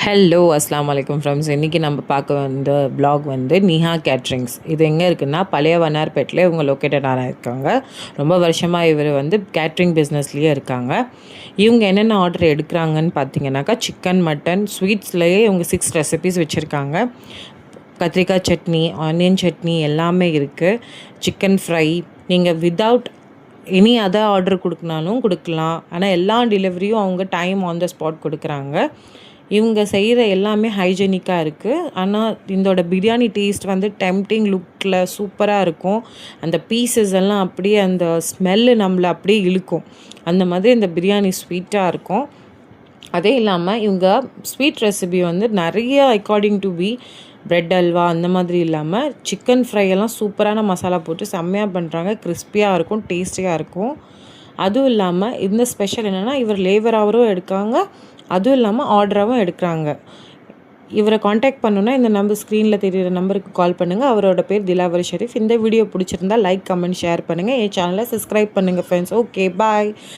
Hello அஸ்லாம் வலைக்கம் friends. இன்றைக்கி நம்ம பார்க்க வந்த ப்ளாக் வந்து நிஹா கேட்ரிங்ஸ். இது எங்கே இருக்குன்னா பழைய வண்ணார்பேட்டில் இவங்க லொக்கேட்டடாக இருக்காங்க. ரொம்ப வருஷமாக இவர் வந்து கேட்ரிங் பிஸ்னஸ்லேயே இருக்காங்க. இவங்க என்னென்ன ஆர்டர் எடுக்கிறாங்கன்னு பார்த்தீங்கன்னாக்கா சிக்கன், மட்டன், ஸ்வீட்ஸ்லேயே இவங்க 6 ரெசிபீஸ் வச்சுருக்காங்க. கத்திரிக்காய் சட்னி, ஆனியன் சட்னி எல்லாமே இருக்குது. சிக்கன் ஃப்ரை நீங்கள் வித்தவுட் எனி அதர் ஆர்டர் கொடுக்கனாலும் கொடுக்கலாம். ஆனால் எல்லா டெலிவரியும் அவங்க டைம் ஆன் த ஸ்பாட் கொடுக்குறாங்க. இவங்க செய்கிற எல்லாமே ஹைஜெனிக்காக இருக்குது. ஆனால் இதோட பிரியாணி டேஸ்ட் வந்து டெம்ப்டிங் லுக்கில் சூப்பராக இருக்கும். அந்த பீசஸ் எல்லாம் அப்படியே அந்த ஸ்மெல்லு நம்மளை அப்படியே இழுக்கும். அந்த மாதிரி இந்த பிரியாணி ஸ்வீட்டாக இருக்கும். அதே இல்லாமல் இவங்க ஸ்வீட் ரெசிபி வந்து நிறைய அக்கார்டிங் டு பிரெட் அல்வா அந்த மாதிரி இல்லாமல் சிக்கன் ஃப்ரை எல்லாம் சூப்பரான மசாலா போட்டு செம்மையாக பண்ணுறாங்க. கிறிஸ்பியாக இருக்கும், டேஸ்டியாக இருக்கும். அதுவும் இல்லாமல் இந்த ஸ்பெஷல் என்னென்னா இவர் லேபராகவும் எடுக்காங்க, அதுவும் இல்லாமல் ஆர்டராகவும் எடுக்கிறாங்க. இவரை காண்டாக்ட் பண்ணுன்னா இந்த நம்பர் ஸ்க்ரீனில் தெரிகிற நம்பருக்கு கால் பண்ணுங்கள். அவரோட பேர் திலாவர் ஷெரீஃப். இந்த வீடியோ பிடிச்சிருந்தா லைக், கமெண்ட், ஷேர் பண்ணுங்கள். என் சேனலை சப்ஸ்கிரைப் பண்ணுங்கள் ஃப்ரெண்ட்ஸ். ஓகே, பாய்.